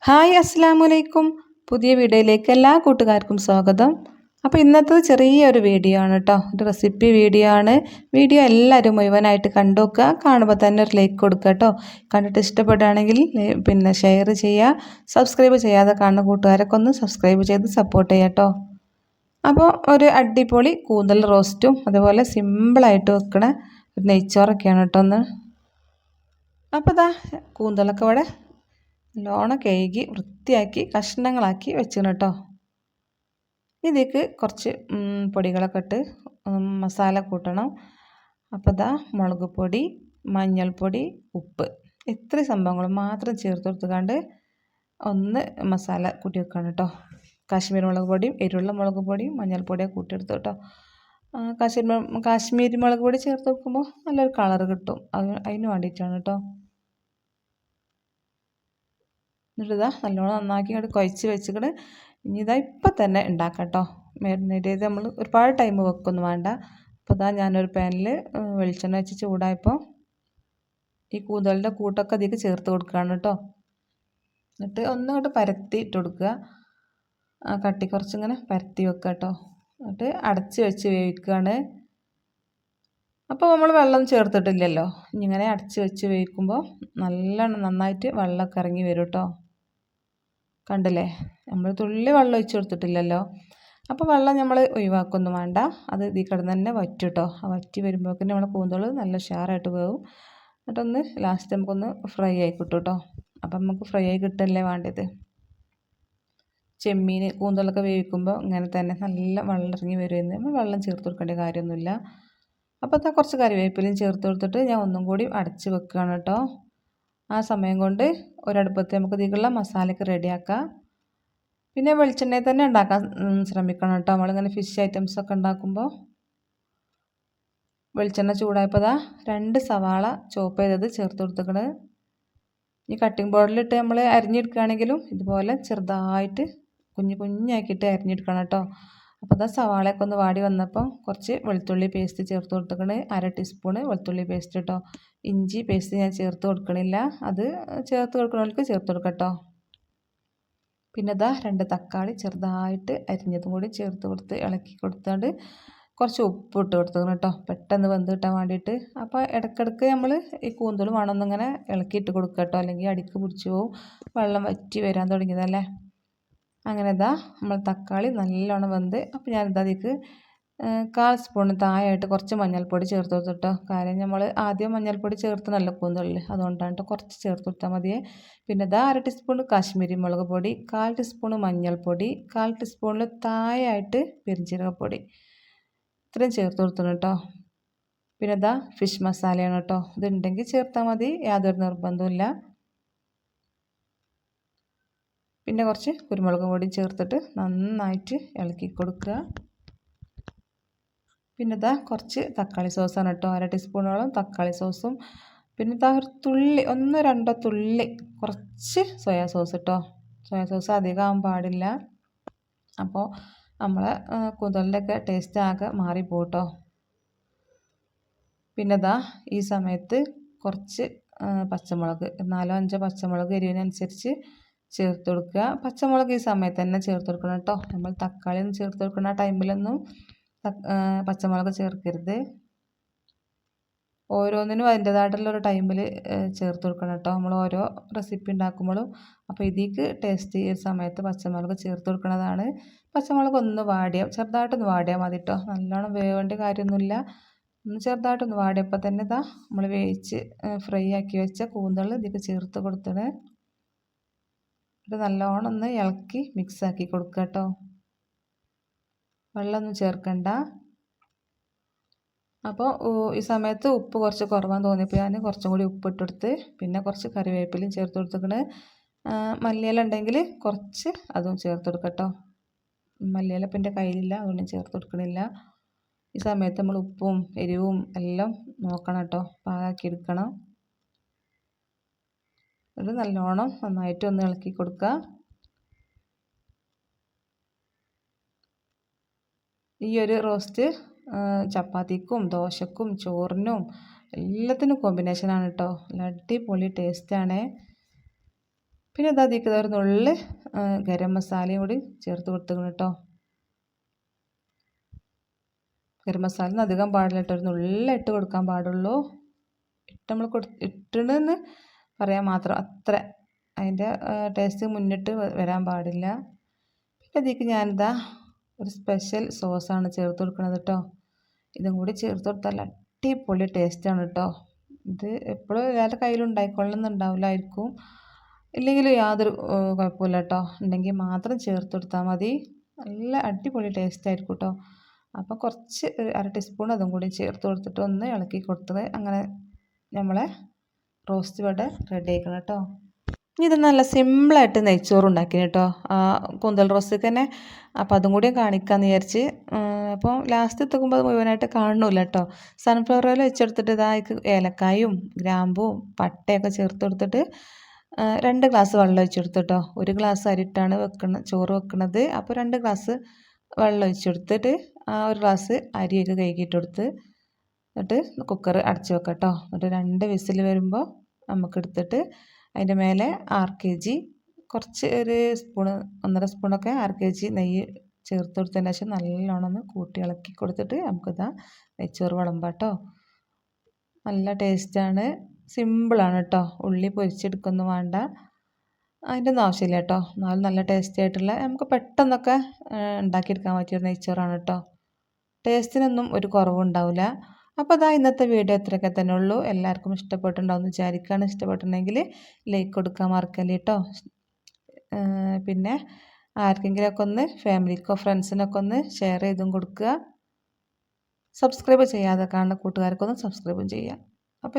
Hi അസ്സലാമു അലൈക്കും. പുതിയ വീഡിയോയിലേക്ക് എല്ലാ കൂട്ടുകാർക്കും സ്വാഗതം. അപ്പോൾ ഇന്നത്തെ ചെറിയൊരു വീഡിയോ ആണ് കേട്ടോ, ഒരു റെസിപ്പി വീഡിയോ ആണ്. വീഡിയോ എല്ലാവരും മുഴുവനായിട്ട് കണ്ടു നോക്കുക. കാണുമ്പോൾ തന്നെ ഒരു ലൈക്ക് കൊടുക്കുക കേട്ടോ. കണ്ടിട്ട് ഇഷ്ടപ്പെടുകയാണെങ്കിൽ പിന്നെ ഷെയർ ചെയ്യുക. സബ്സ്ക്രൈബ് ചെയ്യാതെ കാണുന്ന കൂട്ടുകാരൊക്കെ ഒന്ന് സബ്സ്ക്രൈബ് ചെയ്ത് സപ്പോർട്ട് ചെയ്യുക കേട്ടോ. അപ്പോൾ ഒരു അടിപൊളി കൂന്തൽ റോസ്റ്റും അതുപോലെ സിമ്പിളായിട്ട് വെക്കണ ഒരു നെയ്ച്ചോറൊക്കെയാണ് കേട്ടോ ഒന്ന്. അപ്പോൾ ഇതാ കൂന്തലൊക്കെ ഇവിടെ നല്ലോണം കഴുകി വൃത്തിയാക്കി കഷ്ണങ്ങളാക്കി വെച്ചിരുന്നു കേട്ടോ. ഇതിലേക്ക് കുറച്ച് പൊടികളൊക്കെ ഇട്ട് മസാല കൂട്ടണം. അപ്പോൾ ഇതാ മുളക് പൊടി, മഞ്ഞൾപ്പൊടി, ഉപ്പ്, ഇത്ര സംഭവങ്ങൾ മാത്രം ചേർത്ത് കൊടുത്തുകൊണ്ട് ഒന്ന് മസാല കൂട്ടി വെക്കണം കേട്ടോ. കാശ്മീരി മുളക് പൊടിയും എരിവുള്ള മുളക് പൊടിയും മഞ്ഞൾപ്പൊടിയൊക്കെ കൂട്ടിയെടുത്തു കേട്ടോ. കാശ്മീരി മുളക് പൊടി ചേർത്ത് വെക്കുമ്പോൾ നല്ലൊരു കളർ കിട്ടും, അതിന് വേണ്ടിയിട്ടാണ് കേട്ടോ. എന്നിട്ടിതാ നല്ലോണം നന്നാക്കി അങ്ങോട്ട് കുഴച്ച് വെച്ചിട്ട് ഇനി ഇതാ ഇപ്പം തന്നെ ഉണ്ടാക്കാം കേട്ടോ. മാരിനേറ്റ് ചെയ്ത് നമ്മൾ ഒരുപാട് ടൈം വെക്കൊന്നും വേണ്ട. അപ്പോൾ ഇതാ ഞാനൊരു പാനിൽ വെളിച്ചെണ്ണ വെച്ച് ചൂടായപ്പോൾ ഈ കൂന്തലിൻ്റെ കൂട്ടൊക്കെ അതിലേക്ക് ചേർത്ത് കൊടുക്കുകയാണ് കേട്ടോ. എന്നിട്ട് ഒന്നങ്ങോട്ട് പരത്തി ഇട്ട് കൊടുക്കുക. കട്ടി കുറച്ചിങ്ങനെ പരത്തി വെക്കുക കേട്ടോ. എന്നിട്ട് അടച്ച് വെച്ച് വേവിക്കുകയാണ്. അപ്പോൾ നമ്മൾ വെള്ളം ചേർത്തിട്ടില്ലല്ലോ, ഇങ്ങനെ അടച്ച് വെച്ച് വേവിക്കുമ്പോൾ നല്ലോണം നന്നായിട്ട് വെള്ളമൊക്കെ ഇറങ്ങി വരും കേട്ടോ. കണ്ടില്ലേ, നമ്മൾ തുള്ളി വെള്ളം ഒഴിച്ച് കൊടുത്തിട്ടില്ലല്ലോ. അപ്പോൾ വെള്ളം നമ്മൾ ഒഴിവാക്കൊന്നും വേണ്ട, അത് ഇതിൽ കിടന്ന് തന്നെ വറ്റും കേട്ടോ. ആ വറ്റി വരുമ്പോഴേക്കും നമ്മൾ കൂന്തൽ നല്ല ഉഷാറായിട്ട് വേവും. എന്നിട്ടൊന്ന് ലാസ്റ്റ് നമുക്കൊന്ന് ഫ്രൈ ആയി കിട്ടും കേട്ടോ. അപ്പം നമുക്ക് ഫ്രൈ ആയി കിട്ടല്ലേ വേണ്ടത്. ചെമ്മീൻ കൂന്തലൊക്കെ വേവിക്കുമ്പോൾ ഇങ്ങനെ തന്നെ നല്ല വെള്ളം ഇറങ്ങി വരുമെന്ന് നമ്മൾ വെള്ളം ചേർത്ത് കൊടുക്കേണ്ട കാര്യമൊന്നുമില്ല. അപ്പോൾ അതാ കുറച്ച് കറിവേപ്പിലയും ചേർത്ത് കൊടുത്തിട്ട് ഞാൻ ഒന്നും കൂടി അടച്ച് വെക്കുകയാണ് കേട്ടോ. ആ സമയം കൊണ്ട് ഒരടുപ്പത്ത് നമുക്ക് ഇതിലുള്ള മസാലയൊക്കെ റെഡിയാക്കാം. പിന്നെ വെളിച്ചെണ്ണയിൽ തന്നെ ഉണ്ടാക്കാൻ ശ്രമിക്കണം കേട്ടോ. നമ്മളിങ്ങനെ ഫിഷ് ഐറ്റംസൊക്കെ ഉണ്ടാക്കുമ്പോൾ വെളിച്ചെണ്ണ ചൂടായപ്പോൾ ഇതാ 2 സവാള ചോപ്പ് ചെയ്തത് ചേർത്ത് കൊടുത്തിക്കണ്. ഈ കട്ടിംഗ് ബോർഡിലിട്ട് നമ്മൾ അരിഞ്ഞെടുക്കുകയാണെങ്കിലും ഇതുപോലെ ചെറുതായിട്ട് കുഞ്ഞാക്കിയിട്ട് അരിഞ്ഞെടുക്കണം കേട്ടോ. അപ്പോൾ ഇതാ സവാളയൊക്കെ ഒന്ന് വാടി വന്നപ്പോൾ കുറച്ച് വെളുത്തുള്ളി പേസ്റ്റ് ചേർത്ത് കൊടുത്തിക്കണ്. 1/2 ടീസ്പൂണ് വെളുത്തുള്ളി പേസ്റ്റ് കേട്ടോ. ഇഞ്ചി പേസ്റ്റ് ഞാൻ ചേർത്ത് കൊടുക്കണില്ല, അത് ചേർത്ത് കൊടുക്കണവർക്ക് ചേർത്ത് കൊടുക്കാം കേട്ടോ. പിന്നെ ഇതാ 2 തക്കാളി ചെറുതായിട്ട് അരിഞ്ഞതും കൂടി ചേർത്ത് കൊടുത്ത് ഇളക്കി കൊടുത്തുകൊണ്ട് കുറച്ച് ഉപ്പ് ഇട്ട് കൊടുത്തത് കേട്ടോ, പെട്ടെന്ന് വെന്ത് കിട്ടാൻ വേണ്ടിയിട്ട്. അപ്പോൾ ഇടയ്ക്കിടയ്ക്ക് നമ്മൾ ഈ കൂന്തൽ വേണമെന്നിങ്ങനെ ഇളക്കിയിട്ട് കൊടുക്കുക കേട്ടോ, അല്ലെങ്കിൽ അടിക്ക് പിടിച്ച് പോവും. വെള്ളം വറ്റി വരാൻ തുടങ്ങിയതല്ലേ. അങ്ങനെ ഇതാ നമ്മൾ തക്കാളി നല്ലോണം വെന്ത്. അപ്പോൾ ഞാനിതാ അതിലേക്ക് 1/4 സ്പൂൺ താഴെയായിട്ട് കുറച്ച് മഞ്ഞൾപ്പൊടി ചേർത്ത് കൊടുത്തിട്ടോ. കാര്യം നമ്മൾ ആദ്യം മഞ്ഞൾപ്പൊടി ചേർത്ത് നല്ല കൂന്തലിൽ, അതുകൊണ്ടാണ് കേട്ടോ കുറച്ച് ചേർത്ത് കൊടുത്താൽ മതിയേ. പിന്നെ ഇതാ 1/2 ടീസ്പൂൺ കാശ്മീരി മുളക് പൊടി, 1/4 ടീസ്പൂൺ മഞ്ഞൾപ്പൊടി, 1/4 ടീസ്പൂണിൽ താഴെയായിട്ട് പെരുംജീരകപ്പൊടി, ഇത്രയും ചേർത്ത് കൊടുക്കണം കേട്ടോ. പിന്നെ ഇതാ ഫിഷ് മസാലയാണ് കേട്ടോ, ഇതുണ്ടെങ്കിൽ ചേർത്താൽ മതി, യാതൊരു നിർബന്ധമില്ല. പിന്നെ കുറച്ച് കുരുമുളക് പൊടി ചേർത്തിട്ട് നന്നായിട്ട് ഇളക്കി കൊടുക്കുക. പിന്നെ ഇതാ കുറച്ച് തക്കാളി സോസാണ് കേട്ടോ, 1/2 ടീസ്പൂണോളം തക്കാളി സോസും. പിന്നെ ഇതാ ഒരു തുള്ളി 1-2 തുള്ളി കുറച്ച് സോയാ സോസ് കേട്ടോ. സോയാ സോസ് അധികം ആകാൻ പാടില്ല, അപ്പോൾ നമ്മളെ കൂന്തലിൻ്റെയൊക്കെ ടേസ്റ്റ് ആകെ മാറിപ്പോകും കേട്ടോ. പിന്നെ ഇതാ ഈ സമയത്ത് കുറച്ച് പച്ചമുളക് 4-5 പച്ചമുളക് എരിവിനനുസരിച്ച് ചേർത്ത് കൊടുക്കുക. പച്ചമുളക് ഈ സമയത്ത് തന്നെ ചേർത്ത് കൊടുക്കണം കേട്ടോ. നമ്മൾ തക്കാളിയൊന്നും ചേർത്ത് കൊടുക്കുന്ന ടൈമിലൊന്നും പച്ചമുളക് ചേർക്കരുത്. ഓരോന്നിനും അതിൻ്റേതായിട്ടുള്ളൊരു ടൈമിൽ ചേർത്ത് കൊടുക്കണം കേട്ടോ, നമ്മൾ ഓരോ റെസിപ്പി ഉണ്ടാക്കുമ്പോഴും. അപ്പോൾ ഇതിലേക്ക് ടേസ്റ്റ് ഈ സമയത്ത് പച്ചമുളക് ചേർത്ത് കൊടുക്കുന്നതാണ്. പച്ചമുളക് ഒന്ന് ചെറുതായിട്ടൊന്ന് വാടിയാൽ മതി കേട്ടോ, നല്ലോണം വേവേണ്ട കാര്യമൊന്നുമില്ല. ഒന്ന് ചെറുതായിട്ടൊന്ന് വാടിയപ്പോൾ തന്നെ ഇതാ നമ്മൾ വേവിച്ച് ഫ്രൈ ആക്കി വെച്ച കൂന്തൽ ഇതിലേക്ക് ചേർത്ത് കൊടുത്തിട്ട് ഇത് നല്ലോണം ഒന്ന് ഇളക്കി മിക്സാക്കി കൊടുക്കുക കേട്ടോ. വെള്ളമൊന്നും ചേർക്കണ്ട. അപ്പോൾ ഈ സമയത്ത് ഉപ്പ് കുറച്ച് കുറവാന്ന് തോന്നിയപ്പോൾ ഞാൻ കുറച്ചും കൂടി ഉപ്പ് ഇട്ടെടുത്ത്, പിന്നെ കുറച്ച് കറിവേപ്പിലയും ചേർത്ത് കൊടുത്തിക്കണ്. മല്ലിയില ഉണ്ടെങ്കിൽ കുറച്ച് അതും ചേർത്ത് കൊടുക്കാം കേട്ടോ. മല്ലിയില ഇപ്പം എൻ്റെ കയ്യിലില്ല, അതുകൊണ്ട് ചേർത്ത് കൊടുക്കണില്ല. ഈ സമയത്ത് നമ്മൾ ഉപ്പും എരിവും എല്ലാം നോക്കണം കേട്ടോ, പാകാക്കി എടുക്കണം. ഇത് നല്ലോണം നന്നായിട്ട് ഒന്ന് ഇളക്കി കൊടുക്കുക. ഈ ഒരു റോസ്റ്റ് ചപ്പാത്തിക്കും ദോശക്കും ചോറിനും എല്ലാത്തിനും കോമ്പിനേഷനാണ് കേട്ടോ. നല്ല അടിപൊളി ടേസ്റ്റാണ്. പിന്നെ ഇത് അതിലേക്ക് ഒരു നുള്ളി ഗരം മസാലയും കൂടി ചേർത്ത് കൊടുത്തിക്കണം കേട്ടോ. ഗരം മസാല അധികം പാടില്ല കേട്ടോ, ഒരു നുള്ളി ഇട്ട് കൊടുക്കാൻ പാടുള്ളൂ. നമ്മൾ ഇട്ടിട്ടെന്ന് പറയാൻ മാത്രം, അത്ര അതിൻ്റെ ടേസ്റ്റ് മുന്നിട്ട് വരാൻ പാടില്ല. പിന്നെ ഇതിലേക്ക് ഞാനിതാ ഒരു സ്പെഷ്യൽ സോസാണ് ചേർത്ത് കൊടുക്കുന്നത് കേട്ടോ. ഇതും കൂടി ചേർത്ത് കൊടുത്താൽ അടിപൊളി ടേസ്റ്റാണ് കേട്ടോ. ഇത് എപ്പോഴും എല്ലാവരുടെ കയ്യിലുണ്ടായിക്കൊള്ളുന്നുണ്ടാവില്ലായിരിക്കും, ഇല്ലെങ്കിൽ യാതൊരു കുഴപ്പമില്ല കേട്ടോ. ഉണ്ടെങ്കിൽ മാത്രം ചേർത്ത് കൊടുത്താൽ മതി, നല്ല അടിപൊളി ടേസ്റ്റ് ആയിരിക്കും കേട്ടോ. അപ്പോൾ കുറച്ച് അര ടീസ്പൂൺ അതും കൂടി ചേർത്ത് കൊടുത്തിട്ട് ഒന്ന് ഇളക്കി കൊടുത്തത് അങ്ങനെ നമ്മളെ റോസ്റ്റ് ഇവിടെ റെഡി ആക്കണം കേട്ടോ. ഇനി ഇത് നല്ല സിമ്പിളായിട്ട് നെയ്ച്ചോറ് ഉണ്ടാക്കി കേട്ടോ, കൂന്തൽ റോസ്റ്റ് തന്നെ. അപ്പോൾ അതും കൂടി കാണിക്കാമെന്ന് വിചാരിച്ച്. അപ്പോൾ ലാസ്റ്റ് എത്തുമ്പോൾ അത് മുഴുവനായിട്ട് കാണണില്ല കേട്ടോ. സൺഫ്ലവർ ഓയിൽ വെച്ചെടുത്തിട്ട് ഇതായിക്ക് ഏലക്കായും ഗ്രാമ്പും പട്ടയൊക്കെ ചേർത്ത് കൊടുത്തിട്ട് 2 ഗ്ലാസ് വെള്ളം ഒഴിച്ചെടുത്തു കേട്ടോ. 1 ഗ്ലാസ് അരിട്ടാണ് ചോറ് വെക്കണത്. അപ്പോൾ 2 ഗ്ലാസ് വെള്ളം ഒഴിച്ചെടുത്തിട്ട് 1 ഗ്ലാസ് അരിയൊക്കെ കഴുകിയിട്ട് കൊടുത്ത് എന്നിട്ട് കുക്കർ അടച്ച് വെക്കാം കേട്ടോ. എന്നിട്ട് 2 വിസിൽ വരുമ്പോൾ നമുക്ക് എടുത്തിട്ട് അതിൻ്റെ മേലെ 6 kg കുറച്ച് ഒരു സ്പൂണ് 1.5 സ്പൂണൊക്കെ 6 kg നെയ്യ് ചേർത്ത് കൊടുത്തതിന് ശേഷം നല്ലോണം ഒന്ന് കൂട്ടി ഇളക്കി കൊടുത്തിട്ട് നമുക്കിതാ നെയ്ച്ചോറ് വിളമ്പാം കേട്ടോ. നല്ല ടേസ്റ്റാണ്, സിമ്പിളാണ് കേട്ടോ. ഉള്ളി പൊരിച്ചെടുക്കൊന്നും വേണ്ട, അതിൻ്റെ ഒന്നും ആവശ്യമില്ല കേട്ടോ. എന്നാലും നല്ല ടേസ്റ്റി ആയിട്ടുള്ള നമുക്ക് പെട്ടെന്നൊക്കെ ഉണ്ടാക്കിയെടുക്കാൻ പറ്റിയൊരു നെയ്ച്ചോറാണ് കേട്ടോ. ടേസ്റ്റിനൊന്നും ഒരു കുറവുണ്ടാവില്ല. അപ്പോൾ അതാ ഇന്നത്തെ വീഡിയോ ഇത്രയൊക്കെ തന്നെ ഉള്ളൂ. എല്ലാവർക്കും ഇഷ്ടപ്പെട്ടിട്ടുണ്ടാവും എന്ന് വിചാരിക്കുകയാണ്. ഇഷ്ടപ്പെട്ടിട്ടുണ്ടെങ്കിൽ ലൈക്ക് കൊടുക്കാൻ മറക്കല്ലേ കേട്ടോ. പിന്നെ ആർക്കെങ്കിലുമൊക്കെ ഒന്ന് ഫാമിലിക്കോ ഫ്രണ്ട്സിനൊക്കെ ഒന്ന് ഷെയർ ചെയ്തും കൊടുക്കുക. സബ്സ്ക്രൈബ് ചെയ്യാതെ കാണുന്ന കൂട്ടുകാർക്കൊന്ന് സബ്സ്ക്രൈബും ചെയ്യുക. അപ്പോൾ